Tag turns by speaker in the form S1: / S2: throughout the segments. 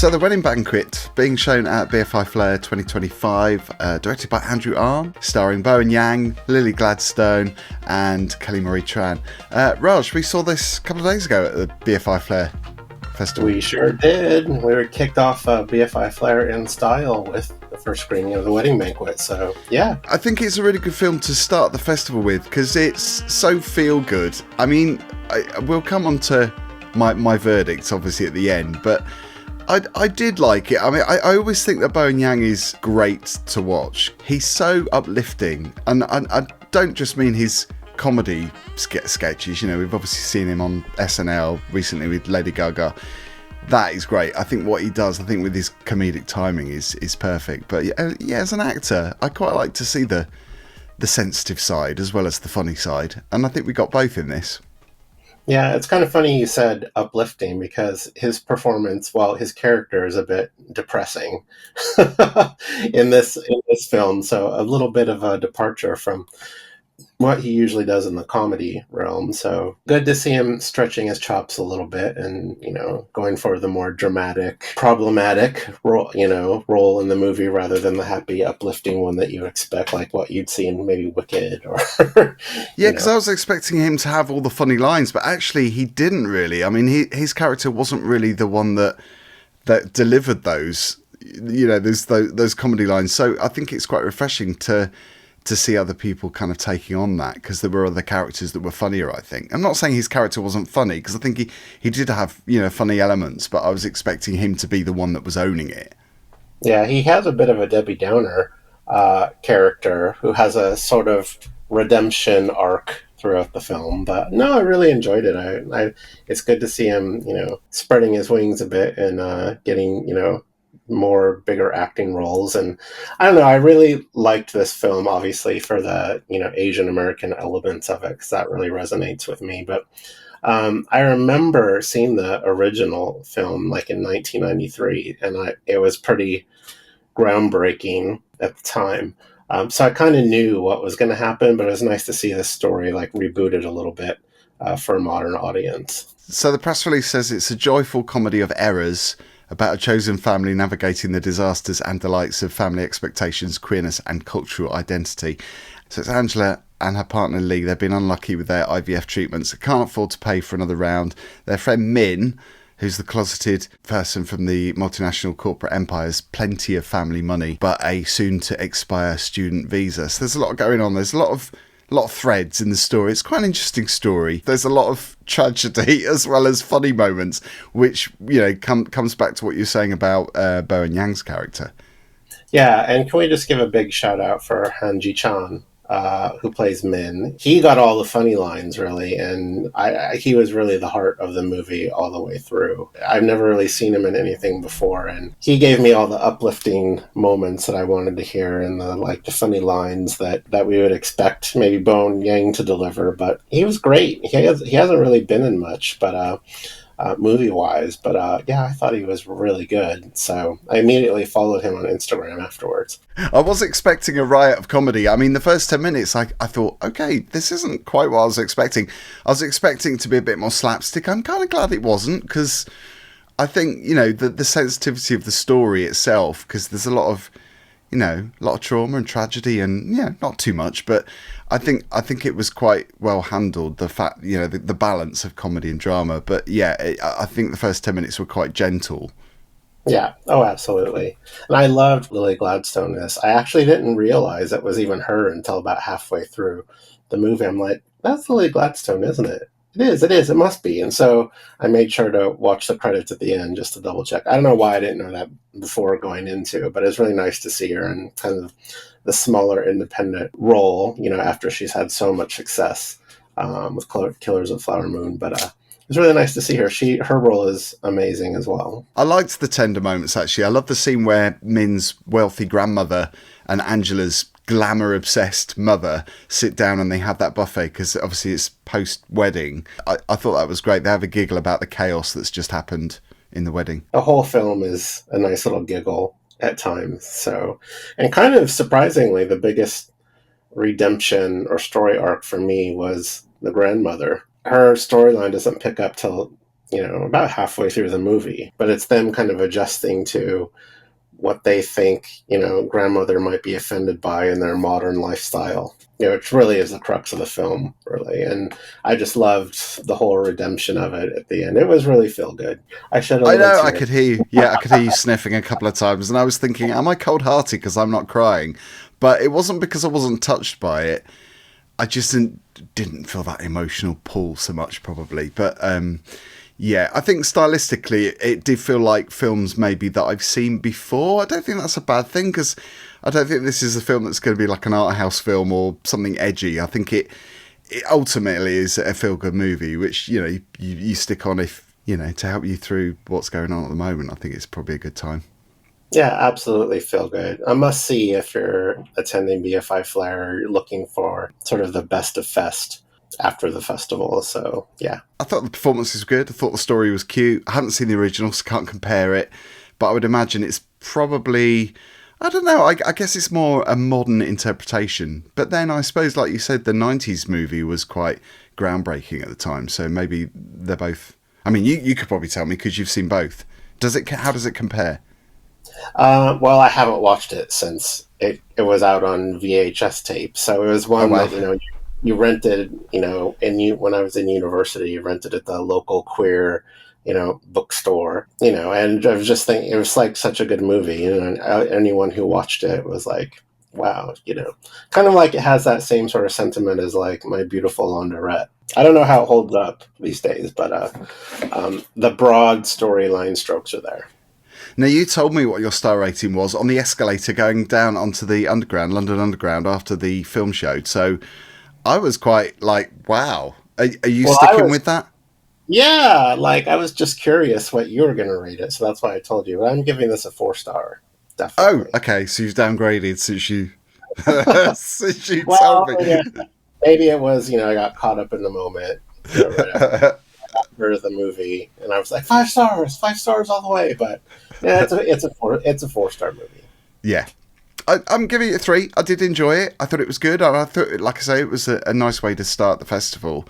S1: So the Wedding Banquet being shown at BFI Flare 2025, directed by Andrew Ahn, starring Bowen Yang, Lily Gladstone and Kelly Marie Tran. Raj, we saw this a couple of days ago at the BFI Flare Festival.
S2: We sure did. We were kicked off BFI Flare in style with the first screening of The Wedding Banquet, so yeah.
S1: I think it's a really good film to start the festival with because it's so feel good. I mean, we'll come on to my verdicts obviously at the end, but I did like it. I mean, I always think that Bowen Yang is great to watch. He's so uplifting, and I don't just mean his comedy sketches. You know, we've obviously seen him on SNL recently with Lady Gaga. That is great. I think what he does, I think with his comedic timing is perfect. But yeah, as an actor, I quite like to see the sensitive side as well as the funny side, and I think we got both in this.
S2: Yeah, it's kind of funny you said uplifting because his performance, well, his character is a bit depressing in this film. So a little bit of a departure from what he usually does in the comedy realm. So good to see him stretching his chops a little bit and, you know, going for the more dramatic, problematic role in the movie rather than the happy, uplifting one that you expect, like what you'd see in maybe Wicked or...
S1: Yeah, because I was expecting him to have all the funny lines, but actually he didn't really. I mean, his character wasn't really the one that delivered those, you know, those comedy lines. So I think it's quite refreshing to see other people kind of taking on that, because there were other characters that were funnier, I think. I'm not saying his character wasn't funny, because I think he did have, you know, funny elements, but I was expecting him to be the one that was owning it.
S2: Yeah, he has a bit of a Debbie Downer character who has a sort of redemption arc throughout the film. But no, I really enjoyed it. It's good to see him, you know, spreading his wings a bit and getting, you know, more bigger acting roles. And I don't know, I really liked this film obviously for the, you know, Asian American elements of it, because that really resonates with me. But I remember seeing the original film like in 1993, and it was pretty groundbreaking at the time. So I kind of knew what was going to happen, but it was nice to see this story like rebooted a little bit for a modern audience.
S1: So the press release says it's a joyful comedy of errors about a chosen family navigating the disasters and delights of family expectations, queerness and cultural identity. So it's Angela and her partner Lee. They've been unlucky with their IVF treatments. They can't afford to pay for another round. Their friend Min, who's the closeted person from the multinational corporate empire, has plenty of family money, but a soon-to-expire student visa. So there's a lot going on. There's a lot of threads in the story. It's quite an interesting story. There's a lot of tragedy as well as funny moments, which, you know, comes back to what you're saying about Bowen Yang's character.
S2: Yeah, and can we just give a big shout out for Han Ji-chan, who plays Min. He got all the funny lines, really, and he was really the heart of the movie all the way through. I've never really seen him in anything before, and he gave me all the uplifting moments that I wanted to hear and the funny lines that we would expect maybe Bowen Yang to deliver. But he was great. He hasn't really been in much, but movie-wise, but yeah, I thought he was really good. So I immediately followed him on Instagram afterwards.
S1: I was expecting a riot of comedy. I mean, the first 10 minutes, I thought, okay, this isn't quite what I was expecting. I was expecting it to be a bit more slapstick. I'm kind of glad it wasn't, because I think, you know, the sensitivity of the story itself, because there's a lot of trauma and tragedy, and yeah, not too much, but I think it was quite well handled, the fact, you know, the balance of comedy and drama. But yeah, I think the first 10 minutes were quite gentle.
S2: Yeah, oh, absolutely. And I loved Lily Gladstone in this. I actually didn't realize it was even her until about halfway through the movie. I'm like, that's Lily Gladstone, isn't it? It is, it must be. And so I made sure to watch the credits at the end just to double check. I don't know why I didn't know that before going into it, but it's really nice to see her in kind of the smaller independent role, you know, after she's had so much success with Killers of the Flower Moon. But it's really nice to see her. Her role is amazing as well.
S1: I liked the tender moments, actually. I love the scene where Min's wealthy grandmother and Angela's glamour-obsessed mother sit down and they have that buffet, because obviously it's post-wedding. I thought that was great. They have a giggle about the chaos that's just happened in the wedding.
S2: The whole film is a nice little giggle at times. So, and kind of surprisingly, the biggest redemption or story arc for me was the grandmother. Her storyline doesn't pick up till about halfway through the movie. But it's them kind of adjusting to what they think, grandmother might be offended by in their modern lifestyle. It really is the crux of the film, really. And I just loved the whole redemption of it at the end. It was really feel good. I shed a
S1: I
S2: little
S1: know, I
S2: tear.
S1: could hear you. Yeah, I could hear you sniffing a couple of times, and I was thinking, am I cold-hearted because I'm not crying? But it wasn't because I wasn't touched by it. I just didn't feel that emotional pull so much, probably. But yeah, I think stylistically, it did feel like films maybe that I've seen before. I don't think that's a bad thing, because I don't think this is a film that's going to be like an art house film or something edgy. I think it ultimately is a feel-good movie, which, you stick on if, to help you through what's going on at the moment. I think it's probably a good time.
S2: Yeah, absolutely feel good. A must see if you're attending BFI Flare or you're looking for sort of the best of fest after the festival. So, yeah.
S1: I thought the performances were good. I thought the story was cute. I haven't seen the original, so can't compare it. But I would imagine it's probably, I don't know, I guess it's more a modern interpretation. But then I suppose, like you said, the 90s movie was quite groundbreaking at the time. So maybe they're both, I mean, you could probably tell me because you've seen both. How does it compare?
S2: Well, I haven't watched it since it was out on VHS tape. So it was
S1: Oh,
S2: one
S1: wow.
S2: that, you rented, when I was in university, you rented at the local queer, bookstore, and I was just thinking, it was like such a good movie. And anyone who watched it was like, wow, kind of like it has that same sort of sentiment as like My Beautiful Laundrette. I don't know how it holds up these days, but the broad storyline strokes are there.
S1: Now, you told me what your star rating was on the escalator going down onto the London Underground, after the film showed. So I was quite like, wow. Are you
S2: Well,
S1: sticking with that?
S2: yeah, like I was just curious what you were going to rate it, so that's why I told you. But I'm giving this a 4-star,
S1: Oh,
S2: definitely.
S1: okay. So you've downgraded since you since you told
S2: Well,
S1: me.
S2: yeah, maybe it was, I got caught up in the moment, right after the movie, and I was like 5 stars, 5 stars all the way. But yeah, it's a 4-star movie.
S1: Yeah. I'm giving it a 3. I did enjoy it. I thought it was good. And I thought, like I say, it was a nice way to start the festival,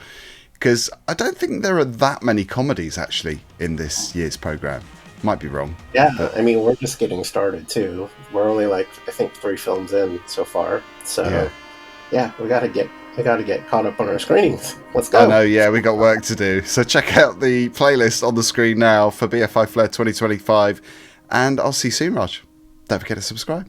S1: because I don't think there are that many comedies actually in this year's programme. Might be wrong.
S2: Yeah,
S1: But
S2: I mean we're just getting started too. We're only like I think 3 films in so far,
S1: yeah.
S2: so yeah, we gotta get caught up on our screenings. Let's
S1: I
S2: go.
S1: know, yeah, we got work to do. So check out the playlist on the screen now for BFI Flare 2025. And I'll see you soon, Raj. Don't forget to subscribe.